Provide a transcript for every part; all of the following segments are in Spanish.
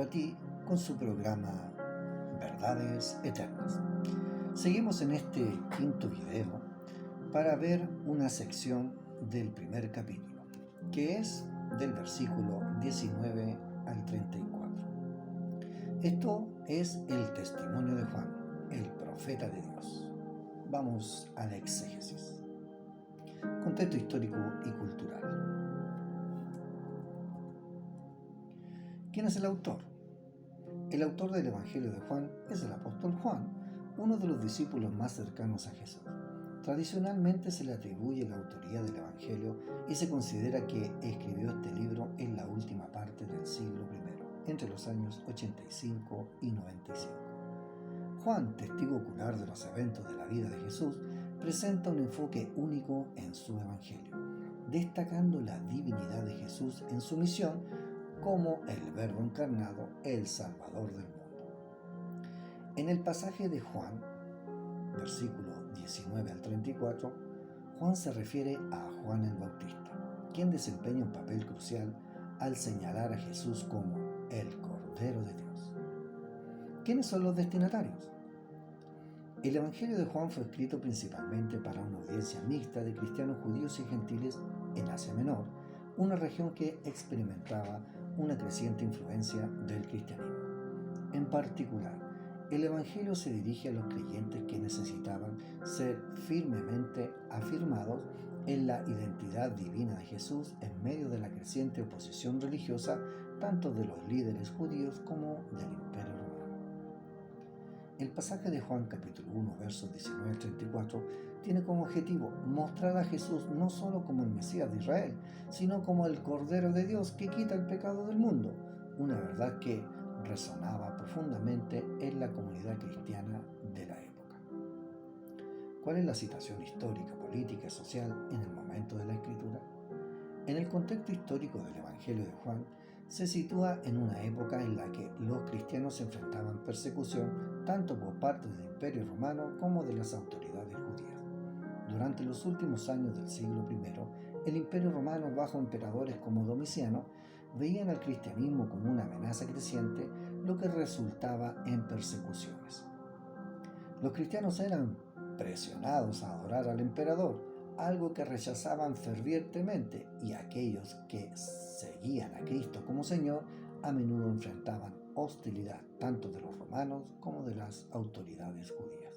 para ti con su programa Verdades Eternas. Seguimos en este quinto video para ver una sección del primer capítulo, que es del versículo 19 al 34. Esto es el testimonio de Juan, el profeta de Dios. Vamos a la exégesis. Contexto histórico y cultural. ¿Quién es el autor? El autor del Evangelio de Juan es el apóstol Juan, uno de los discípulos más cercanos a Jesús. Tradicionalmente se le atribuye la autoría del Evangelio y se considera que escribió este libro en la última parte del siglo I, entre los años 85 y 95. Juan, testigo ocular de los eventos de la vida de Jesús, presenta un enfoque único en su Evangelio, destacando la divinidad de Jesús en su misión como el Verbo encarnado, el Salvador del mundo. En el pasaje de Juan, versículo 19 al 34, Juan se refiere a Juan el Bautista, quien desempeña un papel crucial al señalar a Jesús como el Cordero de Dios. ¿Quiénes son los destinatarios? El Evangelio de Juan fue escrito principalmente para una audiencia mixta de cristianos judíos y gentiles en Asia Menor, una región que experimentaba una creciente influencia del cristianismo. En particular, el Evangelio se dirige a los creyentes que necesitaban ser firmemente afirmados en la identidad divina de Jesús en medio de la creciente oposición religiosa tanto de los líderes judíos como del Imperio Romano. El pasaje de Juan capítulo 1 versos 19 al 34 tiene como objetivo mostrar a Jesús no solo como el Mesías de Israel, sino como el Cordero de Dios que quita el pecado del mundo, una verdad que resonaba profundamente en la comunidad cristiana de la época. ¿Cuál es la situación histórica, política y social en el momento de la escritura? En el contexto histórico del Evangelio de Juan, se sitúa en una época en la que los cristianos enfrentaban persecución tanto por parte del Imperio Romano como de las autoridades judías. Durante los últimos años del siglo I, el Imperio Romano, bajo emperadores como Domiciano, veían al cristianismo como una amenaza creciente, lo que resultaba en persecuciones. Los cristianos eran presionados a adorar al emperador, algo que rechazaban fervientemente, y aquellos que seguían a Cristo como Señor a menudo enfrentaban hostilidad tanto de los romanos como de las autoridades judías.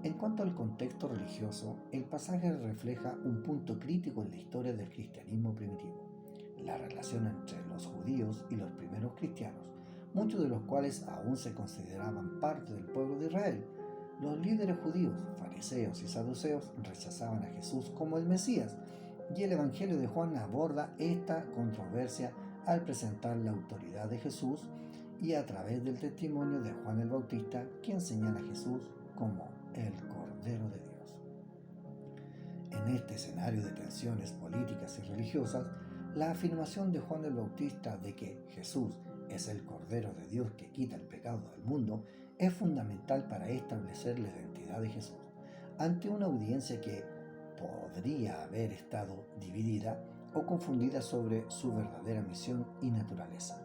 En cuanto al contexto religioso, el pasaje refleja un punto crítico en la historia del cristianismo primitivo, la relación entre los judíos y los primeros cristianos, muchos de los cuales aún se consideraban parte del pueblo de Israel. Los líderes judíos, fariseos y saduceos rechazaban a Jesús como el Mesías, y el Evangelio de Juan aborda esta controversia al presentar la autoridad de Jesús y a través del testimonio de Juan el Bautista, quien señala a Jesús como el Cordero de Dios. En este escenario de tensiones políticas y religiosas, la afirmación de Juan el Bautista de que Jesús es el Cordero de Dios que quita el pecado del mundo es fundamental para establecer la identidad de Jesús ante una audiencia que podría haber estado dividida o confundida sobre su verdadera misión y naturaleza.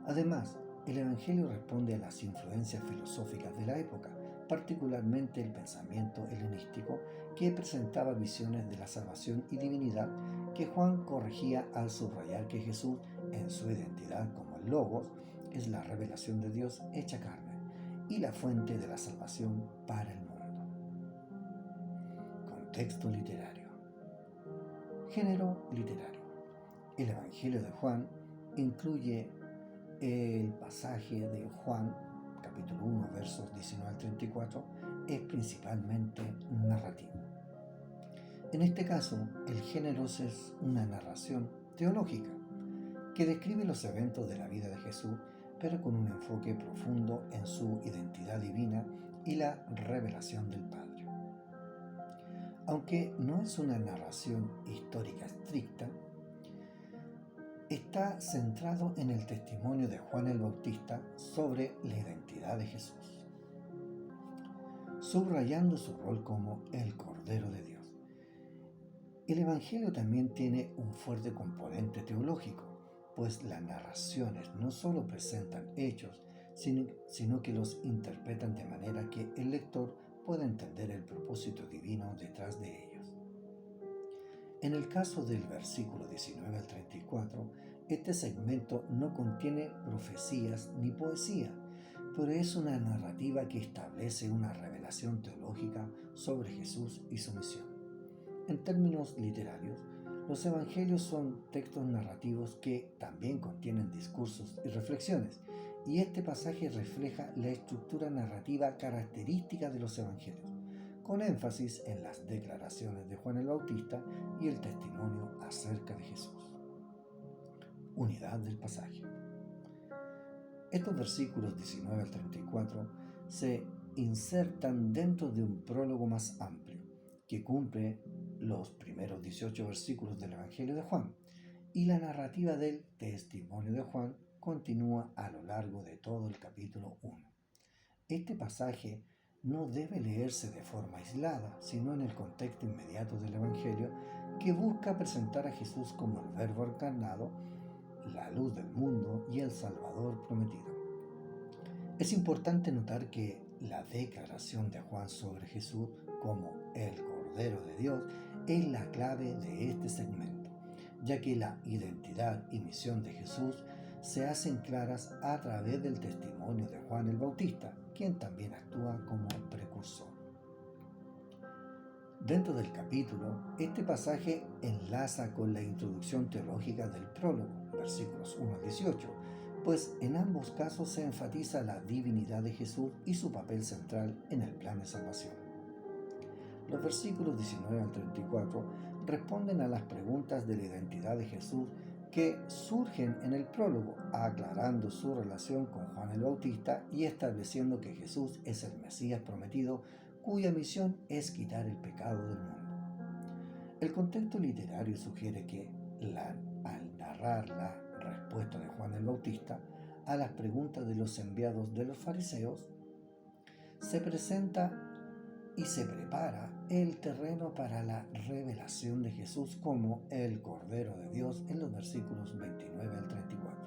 Además, el Evangelio responde a las influencias filosóficas de la época, particularmente el pensamiento helenístico, que presentaba visiones de la salvación y divinidad que Juan corregía al subrayar que Jesús, en su identidad como el Logos, es la revelación de Dios hecha carne y la fuente de la salvación para el mundo. Contexto literario. Género literario. El Evangelio de Juan incluye el pasaje de Juan, capítulo 1, versos 19 al 34, es principalmente narrativo. En este caso, el género es una narración teológica que describe los eventos de la vida de Jesús, pero con un enfoque profundo en su identidad divina y la revelación del Padre. Aunque no es una narración histórica estricta, está centrado en el testimonio de Juan el Bautista sobre la identidad de Jesús, subrayando su rol como el Cordero de Dios. El Evangelio también tiene un fuerte componente teológico, pues las narraciones no solo presentan hechos, sino que los interpretan de manera que el lector pueda entender el propósito divino detrás de ellos. En el caso del versículo 19 al 34, este segmento no contiene profecías ni poesía, pero es una narrativa que establece una revelación teológica sobre Jesús y su misión. En términos literarios, los evangelios son textos narrativos que también contienen discursos y reflexiones, y este pasaje refleja la estructura narrativa característica de los evangelios, con énfasis en las declaraciones de Juan el Bautista y el testimonio acerca de Jesús. Unidad del pasaje. Estos versículos 19 al 34 se insertan dentro de un prólogo más amplio, que cumple los primeros 18 versículos del Evangelio de Juan, y la narrativa del testimonio de Juan continúa a lo largo de todo el capítulo 1. Este pasaje no debe leerse de forma aislada, sino en el contexto inmediato del Evangelio, que busca presentar a Jesús como el Verbo encarnado, la luz del mundo y el Salvador prometido. Es importante notar que la declaración de Juan sobre Jesús como el Cordero de Dios es la clave de este segmento, ya que la identidad y misión de Jesús se hacen claras a través del testimonio de Juan el Bautista, quien también actúa como precursor. Dentro del capítulo, este pasaje enlaza con la introducción teológica del prólogo, versículos 1 al 18, pues en ambos casos se enfatiza la divinidad de Jesús y su papel central en el plan de salvación. Los versículos 19 al 34 responden a las preguntas de la identidad de Jesús que surgen en el prólogo, aclarando su relación con Juan el Bautista y estableciendo que Jesús es el Mesías prometido, cuya misión es quitar el pecado del mundo. El contexto literario sugiere que, al narrar la respuesta de Juan el Bautista a las preguntas de los enviados de los fariseos, se presenta y se prepara el terreno para la revelación de Jesús como el Cordero de Dios en los versículos 29 al 34.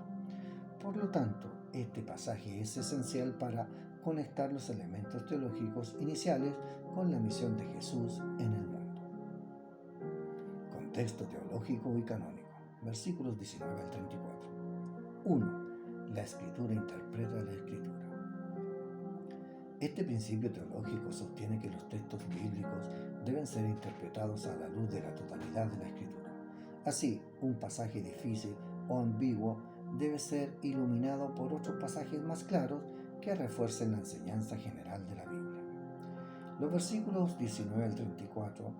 Por lo tanto, este pasaje es esencial para conectar los elementos teológicos iniciales con la misión de Jesús en el mundo. Contexto teológico y canónico. Versículos 19 al 34. 1. La Escritura interpreta la Escritura. Este principio teológico sostiene que los textos bíblicos deben ser interpretados a la luz de la totalidad de la Escritura. Así, un pasaje difícil o ambiguo debe ser iluminado por otros pasajes más claros que refuercen la enseñanza general de la Biblia. Los versículos 19 al 34,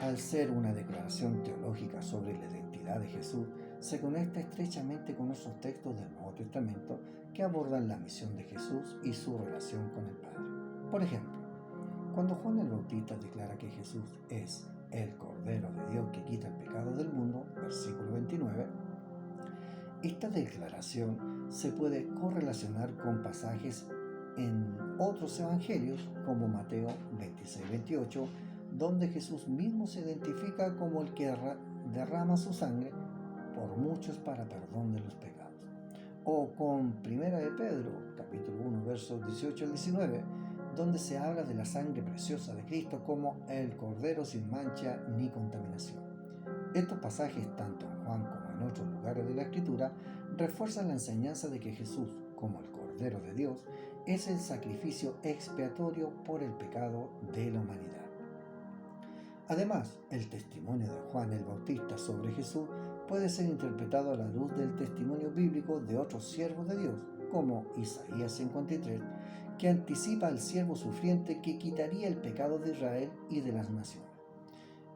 al ser una declaración teológica sobre la identidad de Jesús, se conecta estrechamente con otros textos del Nuevo Testamento que abordan la misión de Jesús y su relación con el Padre. Por ejemplo, cuando Juan el Bautista declara que Jesús es el Cordero de Dios que quita el pecado del mundo, versículo 29, esta declaración se puede correlacionar con pasajes en otros evangelios como Mateo 26-28, donde Jesús mismo se identifica como el que derrama su sangre por muchos para perdón de los pecados. O con 1 de Pedro, capítulo 1, versos 18 al 19, donde se habla de la sangre preciosa de Cristo como el Cordero sin mancha ni contaminación. Estos pasajes, tanto en Juan como en otros lugares de la Escritura, refuerzan la enseñanza de que Jesús, como el Cordero de Dios, es el sacrificio expiatorio por el pecado de la humanidad. Además, el testimonio de Juan el Bautista sobre Jesús puede ser interpretado a la luz del testimonio bíblico de otros siervos de Dios, como Isaías 53, que anticipa al siervo sufriente que quitaría el pecado de Israel y de las naciones.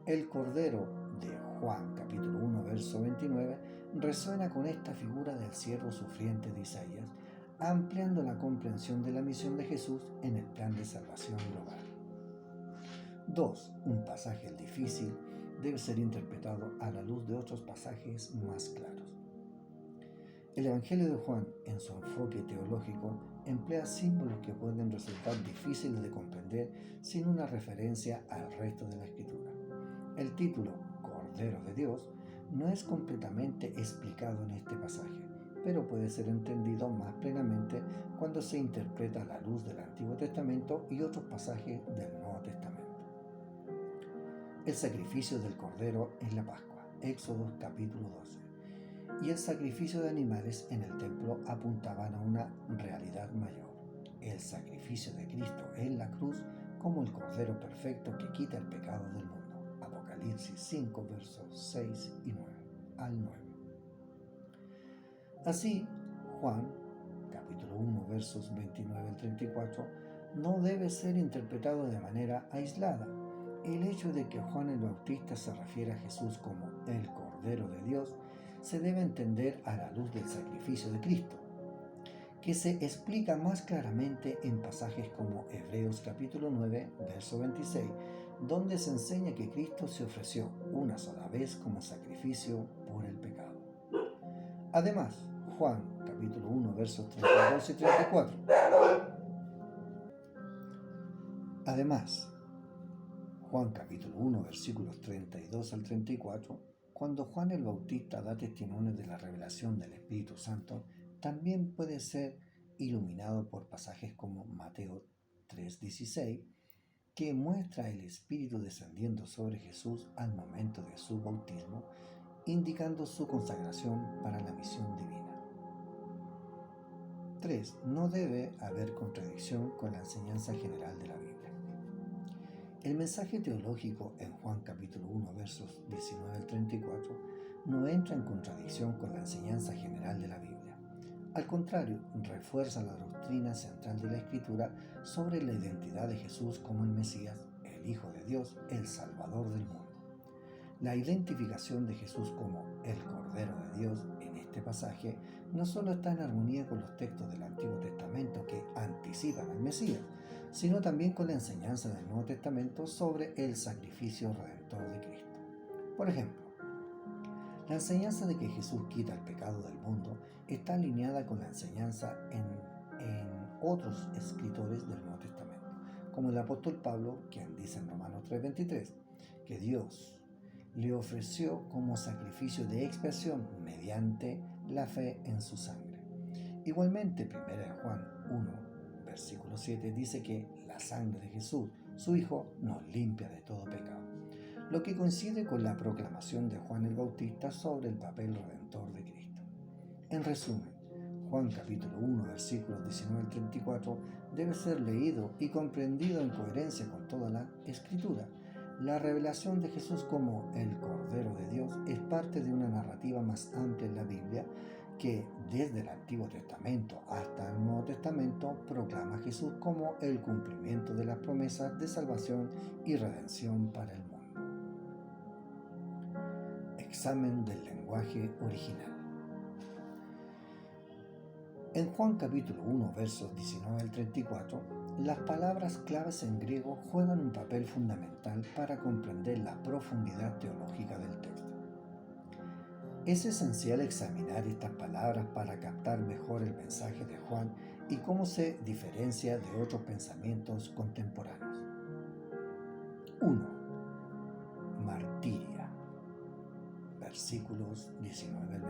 El Cordero de Juan, capítulo 1, verso 29, resuena con esta figura del siervo sufriente de Isaías, ampliando la comprensión de la misión de Jesús en el plan de salvación global. 2. Un pasaje difícil debe ser interpretado a la luz de otros pasajes más claros. El Evangelio de Juan, en su enfoque teológico, emplea símbolos que pueden resultar difíciles de comprender sin una referencia al resto de la Escritura. El título, Cordero de Dios, no es completamente explicado en este pasaje, pero puede ser entendido más plenamente cuando se interpreta a la luz del Antiguo Testamento y otros pasajes del Nuevo Testamento. El sacrificio del Cordero en la Pascua, Éxodo capítulo 12, y el sacrificio de animales en el templo apuntaban a una realidad mayor, el sacrificio de Cristo en la cruz como el Cordero perfecto que quita el pecado del mundo. Apocalipsis 5, versos 6 y 9 al 9. Así, Juan, capítulo 1, versos 29 al 34, no debe ser interpretado de manera aislada. El hecho de que Juan el Bautista se refiere a Jesús como el Cordero de Dios se debe entender a la luz del sacrificio de Cristo, que se explica más claramente en pasajes como Hebreos capítulo 9, verso 26, donde se enseña que Cristo se ofreció una sola vez como sacrificio por el pecado. Además, Juan capítulo 1, versos 32 y 34. Juan capítulo 1, versículos 32 al 34, cuando Juan el Bautista da testimonio de la revelación del Espíritu Santo, también puede ser iluminado por pasajes como Mateo 3:16, que muestra el Espíritu descendiendo sobre Jesús al momento de su bautismo, indicando su consagración para la misión divina. 3. No debe haber contradicción con la enseñanza general de la Biblia. El mensaje teológico en Juan capítulo 1, versos 19 al 34, no entra en contradicción con la enseñanza general de la Biblia. Al contrario, refuerza la doctrina central de la Escritura sobre la identidad de Jesús como el Mesías, el Hijo de Dios, el Salvador del mundo. La identificación de Jesús como el Cordero de Dios en este pasaje no solo está en armonía con los textos del Antiguo Testamento que anticipan al Mesías, sino también con la enseñanza del Nuevo Testamento sobre el sacrificio redentor de Cristo. Por ejemplo, la enseñanza de que Jesús quita el pecado del mundo está alineada con la enseñanza en otros escritores del Nuevo Testamento, como el apóstol Pablo, quien dice en Romanos 3:23, que Dios le ofreció como sacrificio de expiación mediante la fe en su sangre. Igualmente, 1 Juan 1, versículo 7 dice que la sangre de Jesús, su Hijo, nos limpia de todo pecado, lo que coincide con la proclamación de Juan el Bautista sobre el papel redentor de Cristo. En resumen, Juan capítulo 1, versículos 19 al 34 debe ser leído y comprendido en coherencia con toda la Escritura. La revelación de Jesús como el Cordero de Dios es parte de una narrativa más amplia en la Biblia que desde el Antiguo Testamento hasta el Nuevo Testamento proclama a Jesús como el cumplimiento de las promesas de salvación y redención para el mundo. Examen del lenguaje original. En Juan capítulo 1, versos 19 al 34, las palabras claves en griego juegan un papel fundamental para comprender la profundidad teológica del texto. Es esencial examinar estas palabras para captar mejor el mensaje de Juan y cómo se diferencia de otros pensamientos contemporáneos. 1. Martiria, versículos 19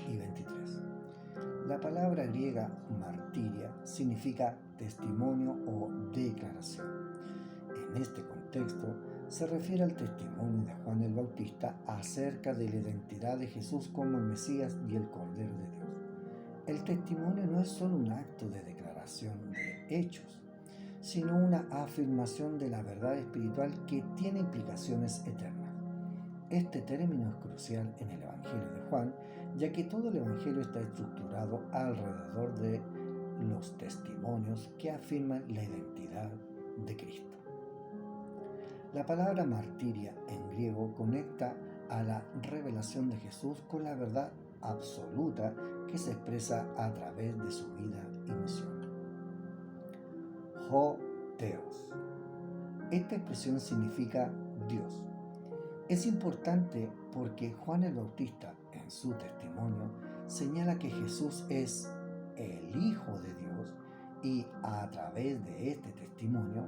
y 23. La palabra griega martiria significa testimonio o declaración. En este contexto se refiere al testimonio de Juan el Bautista acerca de la identidad de Jesús como el Mesías y el Cordero de Dios. El testimonio no es solo un acto de declaración de hechos, sino una afirmación de la verdad espiritual que tiene implicaciones eternas. Este término es crucial en el Evangelio de Juan, ya que todo el Evangelio está estructurado alrededor de los testimonios que afirman la identidad de Cristo. La palabra martiria en griego conecta a la revelación de Jesús con la verdad absoluta que se expresa a través de su vida y misión. Ho Theos. Esta expresión significa Dios. Es importante porque Juan el Bautista, en su testimonio, señala que Jesús es el Hijo de Dios y a través de este testimonio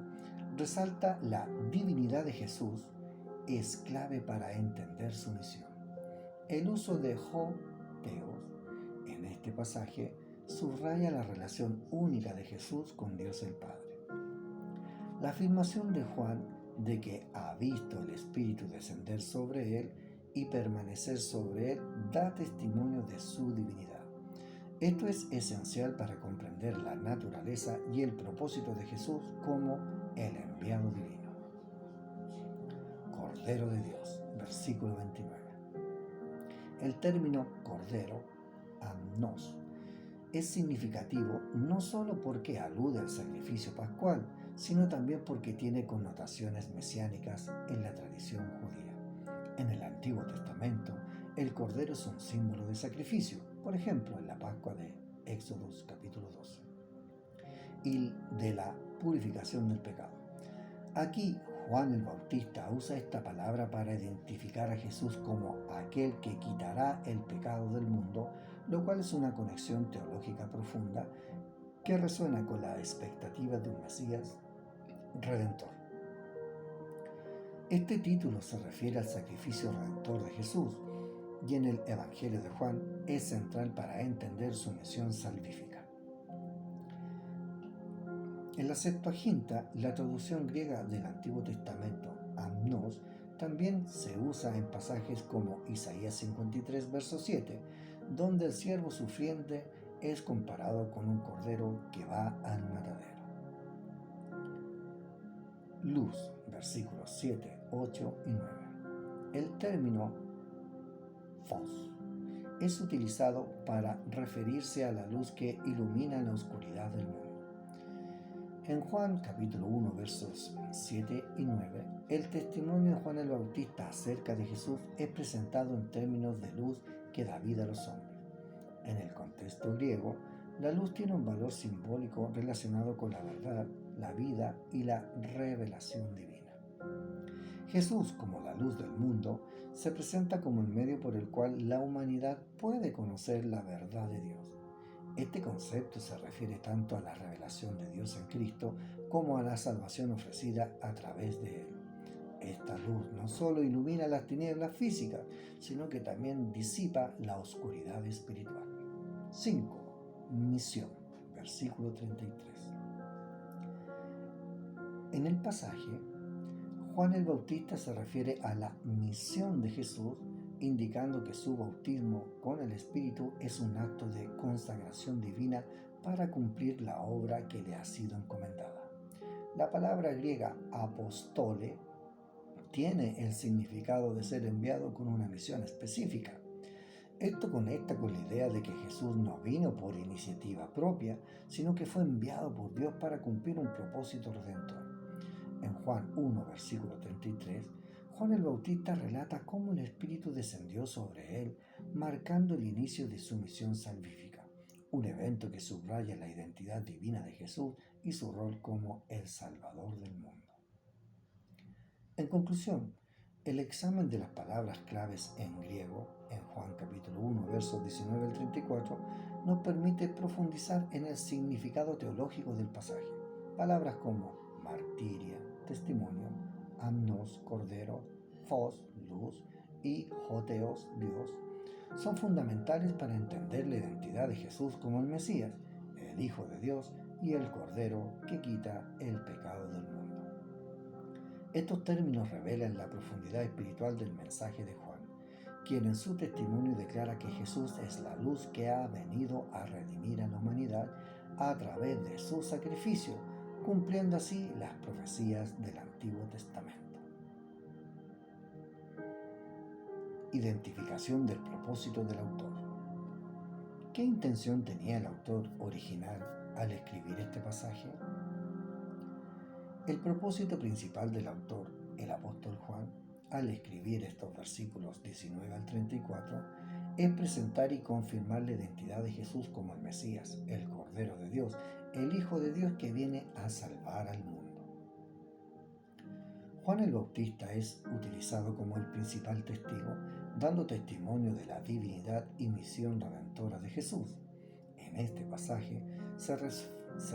resalta la divinidad de Jesús, es clave para entender su misión. El uso de ho theos en este pasaje subraya la relación única de Jesús con Dios el Padre. La afirmación de Juan de que ha visto el Espíritu descender sobre él y permanecer sobre él da testimonio de su divinidad. Esto es esencial para comprender la naturaleza y el propósito de Jesús como el enviado divino. Cordero de Dios, versículo 29. El término Cordero, amnos, es significativo no solo porque alude al sacrificio pascual, sino también porque tiene connotaciones mesiánicas en la tradición judía. En el Antiguo Testamento, el cordero es un símbolo de sacrificio, por ejemplo, en la Pascua de Éxodo capítulo 12, y de la purificación del pecado. Aquí, Juan el Bautista usa esta palabra para identificar a Jesús como aquel que quitará el pecado del mundo, lo cual es una conexión teológica profunda que resuena con la expectativa de un Mesías redentor. Este título se refiere al sacrificio redentor de Jesús y en el Evangelio de Juan es central para entender su misión salvífica. En la Septuaginta, la traducción griega del Antiguo Testamento, amnos, también se usa en pasajes como Isaías 53, verso 7, donde el siervo sufriente es comparado con un cordero que va al matadero. Luz, versículos 7, 8 y 9. El término phos es utilizado para referirse a la luz que ilumina la oscuridad del mundo. En Juan capítulo 1 versos 7 y 9, el testimonio de Juan el Bautista acerca de Jesús es presentado en términos de luz que da vida a los hombres. En el contexto griego, la luz tiene un valor simbólico relacionado con la verdad, la vida y la revelación divina. Jesús, como la luz del mundo, se presenta como el medio por el cual la humanidad puede conocer la verdad de Dios. Este concepto se refiere tanto a la revelación de Dios en Cristo como a la salvación ofrecida a través de Él. Esta luz no solo ilumina las tinieblas físicas, sino que también disipa la oscuridad espiritual. 5. Misión, versículo 33. En el pasaje, Juan el Bautista se refiere a la misión de Jesús, indicando que su bautismo con el Espíritu es un acto de consagración divina para cumplir la obra que le ha sido encomendada. La palabra griega apostole tiene el significado de ser enviado con una misión específica. Esto conecta con la idea de que Jesús no vino por iniciativa propia, sino que fue enviado por Dios para cumplir un propósito redentor. En Juan 1, versículo 33, Juan el Bautista relata cómo el Espíritu descendió sobre él, marcando el inicio de su misión salvífica, un evento que subraya la identidad divina de Jesús y su rol como el Salvador del mundo. En conclusión, el examen de las palabras claves en griego, en Juan capítulo 1, versos 19 al 34, nos permite profundizar en el significado teológico del pasaje. Palabras como martiria, testimonio, amnos, cordero, phos, luz, y hoteos, Dios, son fundamentales para entender la identidad de Jesús como el Mesías, el Hijo de Dios y el Cordero que quita el pecado del mundo. Estos términos revelan la profundidad espiritual del mensaje de Juan, quien en su testimonio declara que Jesús es la luz que ha venido a redimir a la humanidad a través de su sacrificio, cumpliendo así las profecías del Antiguo Testamento. Identificación del propósito del autor. ¿Qué intención tenía el autor original al escribir este pasaje? El propósito principal del autor, el apóstol Juan, al escribir estos versículos 19 al 34, es presentar y confirmar la identidad de Jesús como el Mesías, el Cordero de Dios, el Hijo de Dios que viene a salvar al mundo. Juan el Bautista es utilizado como el principal testigo, dando testimonio de la divinidad y misión redentora de Jesús. En este pasaje se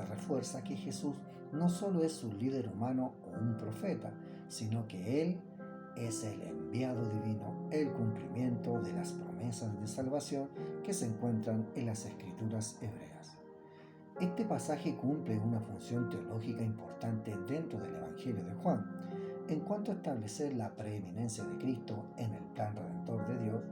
refuerza que Jesús no solo es un líder humano o un profeta, sino que Él es el enviado divino, el cumplimiento de las promesas de salvación que se encuentran en las Escrituras hebreas. Este pasaje cumple una función teológica importante dentro del Evangelio de Juan, en cuanto a establecer la preeminencia de Cristo en el plan redentor de Dios.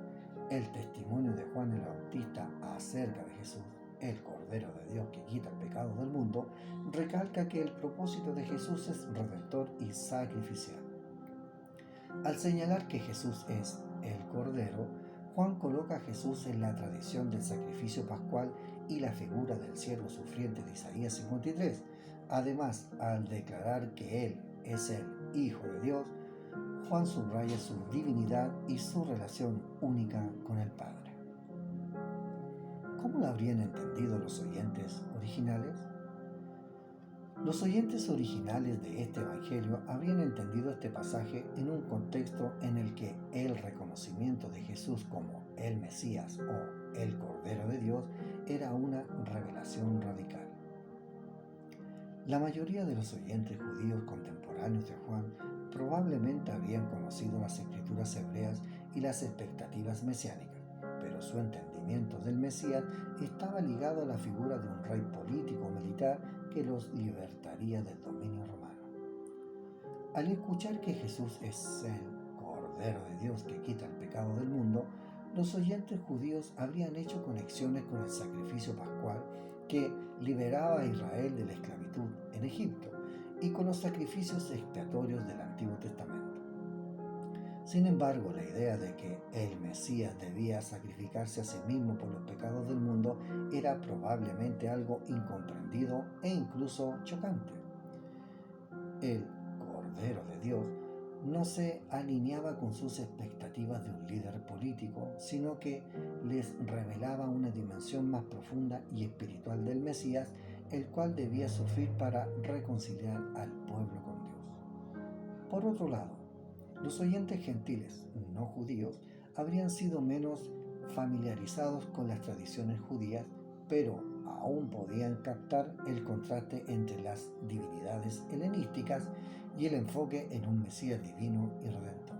El testimonio de Juan el Bautista acerca de Jesús, el Cordero de Dios que quita el pecado del mundo, recalca que el propósito de Jesús es redentor y sacrificial. Al señalar que Jesús es el Cordero, Juan coloca a Jesús en la tradición del sacrificio pascual y la figura del siervo sufriente de Isaías 53. Además, al declarar que Él es el Hijo de Dios, Juan subraya su divinidad y su relación única con el Padre. ¿Cómo lo habrían entendido los oyentes originales? Los oyentes originales de este Evangelio habrían entendido este pasaje en un contexto en el que el reconocimiento de Jesús como el Mesías o el Cordero de Dios era una revelación radical. La mayoría de los oyentes judíos contemporáneos de Juan probablemente habían conocido las escrituras hebreas y las expectativas mesiánicas, pero su entendimiento del Mesías estaba ligado a la figura de un rey político o militar que los libertaría del dominio romano. Al escuchar que Jesús es el Cordero de Dios que quita el pecado del mundo, los oyentes judíos habrían hecho conexiones con el sacrificio pascual que liberaba a Israel de la esclavitud en Egipto y con los sacrificios expiatorios del Antiguo Testamento. Sin embargo, la idea de que el Mesías debía sacrificarse a sí mismo por los pecados del mundo era probablemente algo incomprendido e incluso chocante. El Cordero de Dios no se alineaba con sus expectativas de un líder político, sino que les revelaba una dimensión más profunda y espiritual del Mesías, el cual debía sufrir para reconciliar al pueblo con Dios. Por otro lado, los oyentes gentiles no judíos habrían sido menos familiarizados con las tradiciones judías, pero aún podían captar el contraste entre las divinidades helenísticas y el enfoque en un Mesías divino y redentor.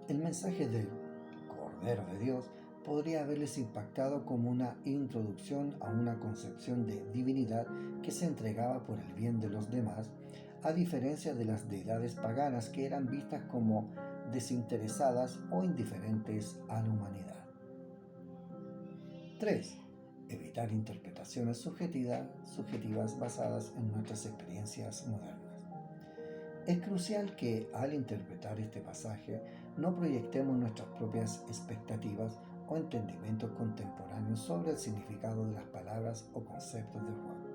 El mensaje del Cordero de Dios podría haberles impactado como una introducción a una concepción de divinidad que se entregaba por el bien de los demás, a diferencia de las deidades paganas que eran vistas como desinteresadas o indiferentes a la humanidad. 3. Evitar interpretaciones subjetivas basadas en nuestras experiencias modernas. Es crucial que al interpretar este pasaje no proyectemos nuestras propias expectativas o entendimientos contemporáneos sobre el significado de las palabras o conceptos de Juan.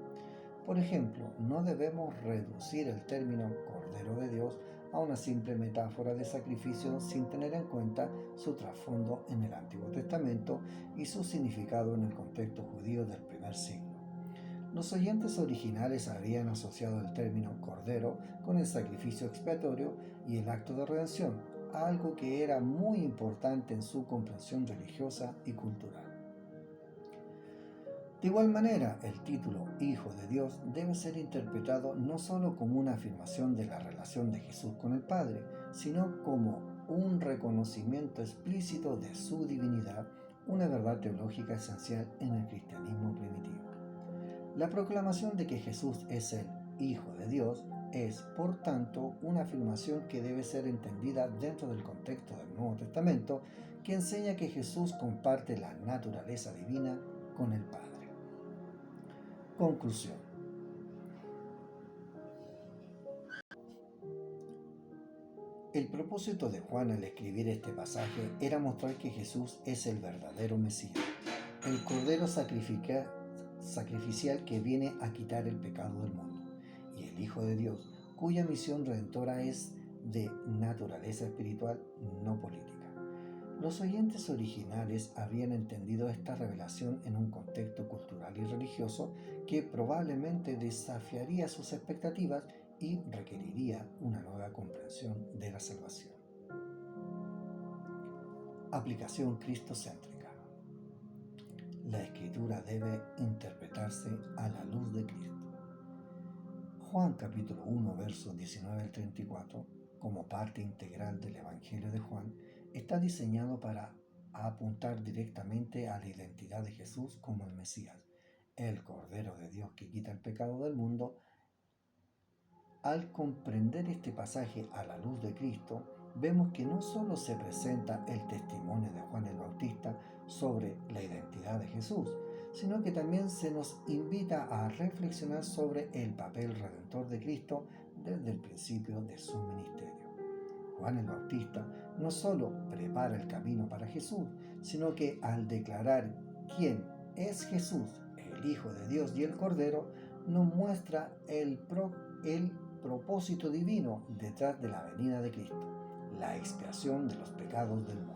Por ejemplo, no debemos reducir el término Cordero de Dios a una simple metáfora de sacrificio sin tener en cuenta su trasfondo en el Antiguo Testamento y su significado en el contexto judío del primer siglo. Los oyentes originales habían asociado el término Cordero con el sacrificio expiatorio y el acto de redención, algo que era muy importante en su comprensión religiosa y cultural. De igual manera, el título Hijo de Dios debe ser interpretado no solo como una afirmación de la relación de Jesús con el Padre, sino como un reconocimiento explícito de su divinidad, una verdad teológica esencial en el cristianismo primitivo. La proclamación de que Jesús es el Hijo de Dios es, por tanto, una afirmación que debe ser entendida dentro del contexto del Nuevo Testamento, que enseña que Jesús comparte la naturaleza divina con el Padre. Conclusión. El propósito de Juan al escribir este pasaje era mostrar que Jesús es el verdadero Mesías, el Cordero sacrificial que viene a quitar el pecado del mundo, y el Hijo de Dios, cuya misión redentora es de naturaleza espiritual, no política. Los oyentes originales habían entendido esta revelación en un contexto cultural y religioso que probablemente desafiaría sus expectativas y requeriría una nueva comprensión de la salvación. Aplicación cristocéntrica. La Escritura debe interpretarse a la luz de Cristo. Juan capítulo 1, versos 19 al 34 como parte integral del Evangelio de Juan, está diseñado para apuntar directamente a la identidad de Jesús como el Mesías, el Cordero de Dios que quita el pecado del mundo. Al comprender este pasaje a la luz de Cristo, vemos que no solo se presenta el testimonio de Juan el Bautista sobre la identidad de Jesús, sino que también se nos invita a reflexionar sobre el papel redentor de Cristo desde el principio de su ministerio. Juan el Bautista no solo prepara el camino para Jesús, sino que al declarar quién es Jesús, el Hijo de Dios y el Cordero, nos muestra el propósito divino detrás de la venida de Cristo, la expiación de los pecados del mundo.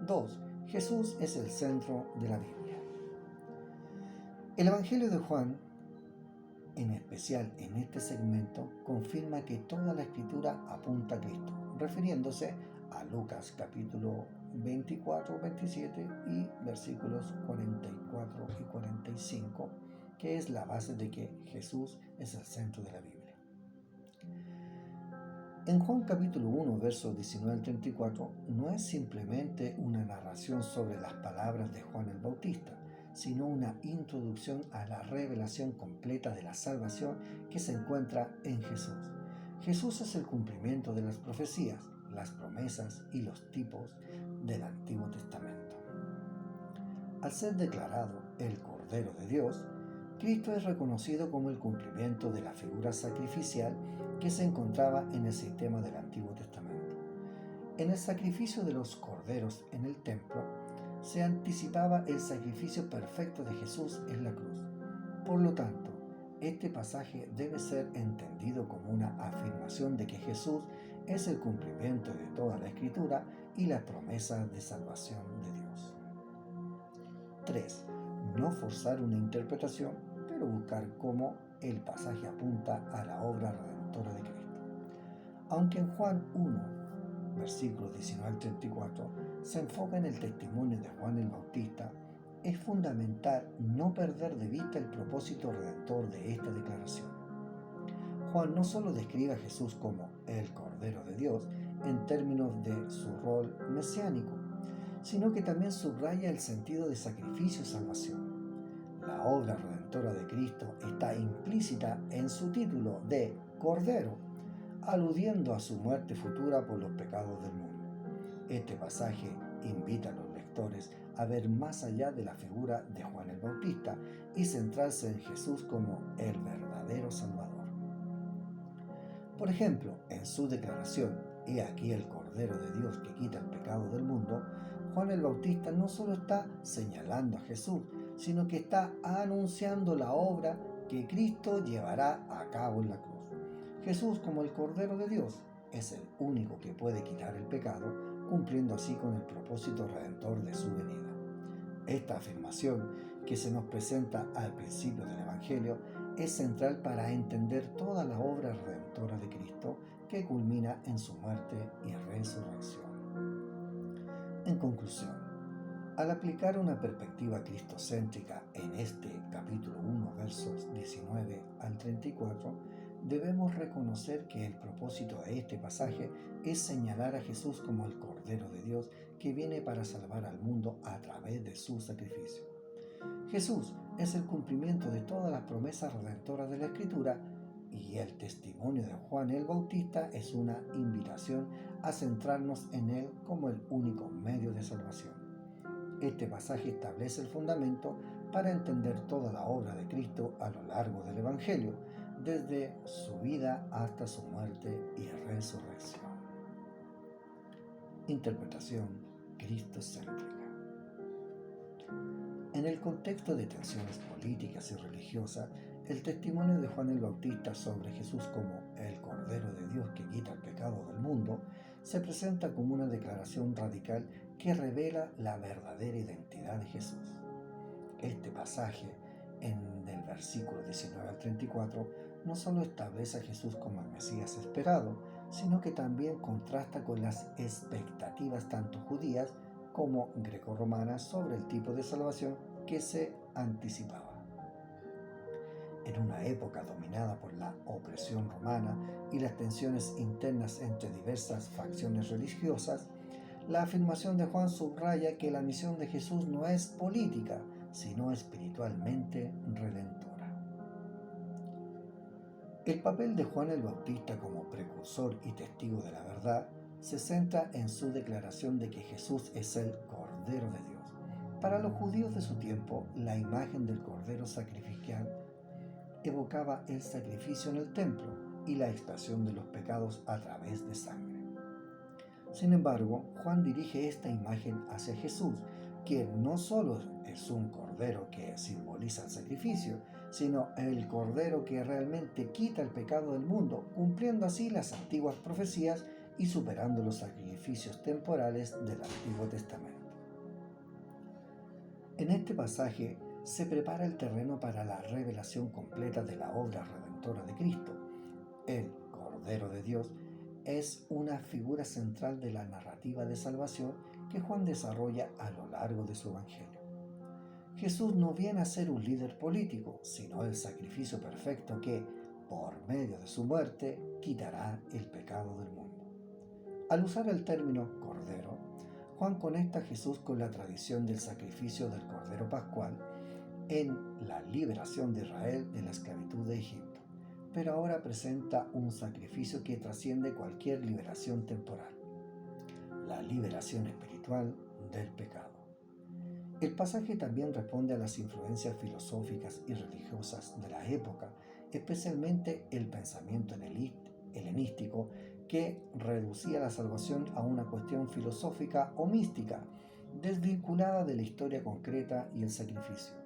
2. Jesús es el centro de la Biblia. El Evangelio de Juan, en especial en este segmento, confirma que toda la Escritura apunta a Cristo, refiriéndose a Lucas capítulo 24, 27 y versículos 44 y 45, que es la base de que Jesús es el centro de la Biblia. En Juan capítulo 1, versos 19 al 34, no es simplemente una narración sobre las palabras de Juan el Bautista, sino una introducción a la revelación completa de la salvación que se encuentra en Jesús. Jesús es el cumplimiento de las profecías, las promesas y los tipos del Antiguo Testamento. Al ser declarado el Cordero de Dios, Cristo es reconocido como el cumplimiento de la figura sacrificial que se encontraba en el sistema del Antiguo Testamento. En el sacrificio de los corderos en el templo, se anticipaba el sacrificio perfecto de Jesús en la cruz. Por lo tanto, este pasaje debe ser entendido como una afirmación de que Jesús es el cumplimiento de toda la Escritura y la promesa de salvación de Dios. 3. No forzar una interpretación, pero buscar cómo el pasaje apunta a la obra redentora de Cristo. Aunque en Juan 1, versículos 19 al 34, se enfoca en el testimonio de Juan el Bautista, es fundamental no perder de vista el propósito redentor de esta declaración. Juan no solo describe a Jesús como el Cordero de Dios en términos de su rol mesiánico, sino que también subraya el sentido de sacrificio y salvación. La obra redentora de Cristo está implícita en su título de Cordero, aludiendo a su muerte futura por los pecados del mundo. Este pasaje invita a los lectores a ver más allá de la figura de Juan el Bautista y centrarse en Jesús como el verdadero Salvador. Por ejemplo, en su declaración, «He aquí el Cordero de Dios que quita el pecado del mundo», Juan el Bautista no solo está señalando a Jesús, sino que está anunciando la obra que Cristo llevará a cabo en la cruz. Jesús, como el Cordero de Dios, es el único que puede quitar el pecado, cumpliendo así con el propósito redentor de su venida. Esta afirmación, que se nos presenta al principio del Evangelio, es central para entender toda la obra redentora de Cristo que culmina en su muerte y resurrección. En conclusión, al aplicar una perspectiva cristocéntrica en este capítulo 1, versos 19 al 34, debemos reconocer que el propósito de este pasaje es señalar a Jesús como el Cordero de Dios que viene para salvar al mundo a través de su sacrificio. Jesús es el cumplimiento de todas las promesas redentoras de la Escritura y el testimonio de Juan el Bautista es una invitación a centrarnos en él como el único medio de salvación. Este pasaje establece el fundamento para entender toda la obra de Cristo a lo largo del Evangelio, desde su vida hasta su muerte y resurrección. Interpretación cristocéntrica. En el contexto de tensiones políticas y religiosas, el testimonio de Juan el Bautista sobre Jesús como el Cordero de Dios que quita el pecado del mundo se presenta como una declaración radical que revela la verdadera identidad de Jesús. Este pasaje, en el versículo 19 al 34, no solo establece a Jesús como el Mesías esperado, sino que también contrasta con las expectativas tanto judías como grecorromanas sobre el tipo de salvación que se anticipaba. En una época dominada por la opresión romana y las tensiones internas entre diversas facciones religiosas, la afirmación de Juan subraya que la misión de Jesús no es política, sino espiritualmente redentora. El papel de Juan el Bautista como precursor y testigo de la verdad se centra en su declaración de que Jesús es el Cordero de Dios. Para los judíos de su tiempo, la imagen del Cordero sacrificial evocaba el sacrificio en el templo y la expiación de los pecados a través de sangre. Sin embargo, Juan dirige esta imagen hacia Jesús, quien no solo es un cordero que simboliza el sacrificio, sino el cordero que realmente quita el pecado del mundo, cumpliendo así las antiguas profecías y superando los sacrificios temporales del Antiguo Testamento. En este pasaje se prepara el terreno para la revelación completa de la obra redentora de Cristo. El Cordero de Dios es una figura central de la narrativa de salvación que Juan desarrolla a lo largo de su Evangelio. Jesús no viene a ser un líder político, sino el sacrificio perfecto que, por medio de su muerte, quitará el pecado del mundo. Al usar el término Cordero, Juan conecta a Jesús con la tradición del sacrificio del Cordero Pascual en la liberación de Israel de la esclavitud de Egipto, pero ahora presenta un sacrificio que trasciende cualquier liberación temporal, la liberación espiritual del pecado. El pasaje también responde a las influencias filosóficas y religiosas de la época, especialmente el pensamiento helenístico que reducía la salvación a una cuestión filosófica o mística, desvinculada de la historia concreta y el sacrificio.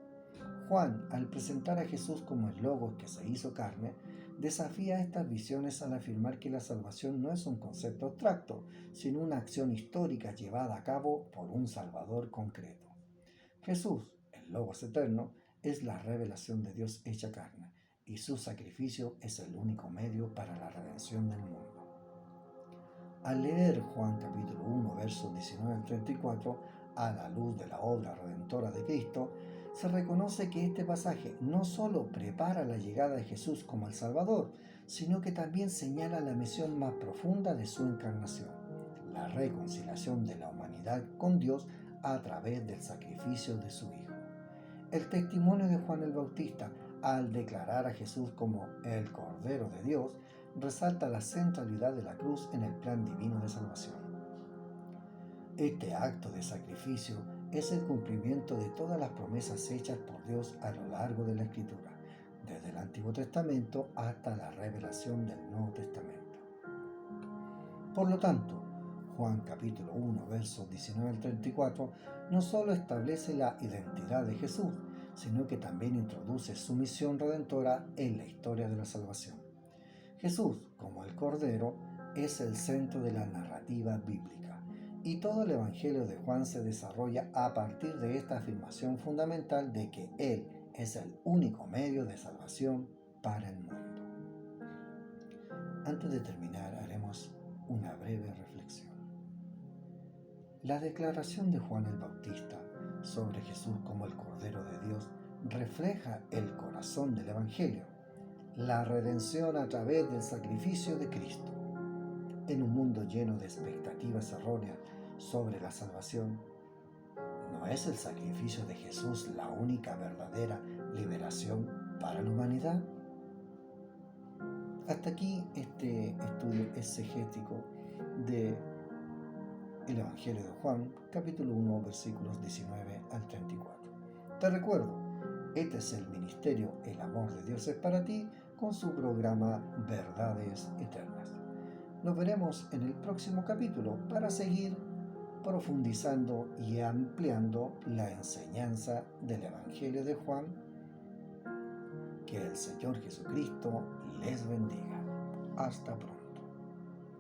Juan, al presentar a Jesús como el Logos que se hizo carne, desafía estas visiones al afirmar que la salvación no es un concepto abstracto, sino una acción histórica llevada a cabo por un Salvador concreto. Jesús, el Logos eterno, es la revelación de Dios hecha carne, y su sacrificio es el único medio para la redención del mundo. Al leer Juan capítulo 1, versos 19 al 34, a la luz de la obra redentora de Cristo, se reconoce que este pasaje no solo prepara la llegada de Jesús como el Salvador, sino que también señala la misión más profunda de su encarnación, la reconciliación de la humanidad con Dios a través del sacrificio de su Hijo. El testimonio de Juan el Bautista, al declarar a Jesús como el Cordero de Dios, resalta la centralidad de la cruz en el plan divino de salvación. Este acto de sacrificio es el cumplimiento de todas las promesas hechas por Dios a lo largo de la Escritura, desde el Antiguo Testamento hasta la revelación del Nuevo Testamento. Por lo tanto, Juan capítulo 1, versos 19 al 34, no solo establece la identidad de Jesús, sino que también introduce su misión redentora en la historia de la salvación. Jesús, como el Cordero, es el centro de la narrativa bíblica, y todo el Evangelio de Juan se desarrolla a partir de esta afirmación fundamental de que Él es el único medio de salvación para el mundo. Antes de terminar, haremos una breve reflexión. La declaración de Juan el Bautista sobre Jesús como el Cordero de Dios refleja el corazón del Evangelio, la redención a través del sacrificio de Cristo. En un mundo lleno de expectativas erróneas sobre la salvación, ¿no es el sacrificio de Jesús la única verdadera liberación para la humanidad? Hasta aquí este estudio exegético del Evangelio de Juan, capítulo 1, versículos 19 al 34. Te recuerdo, este es el ministerio El Amor de Dios es para ti, con su programa Verdades Eternas. Nos veremos en el próximo capítulo para seguir profundizando y ampliando la enseñanza del Evangelio de Juan. Que el Señor Jesucristo les bendiga. Hasta pronto.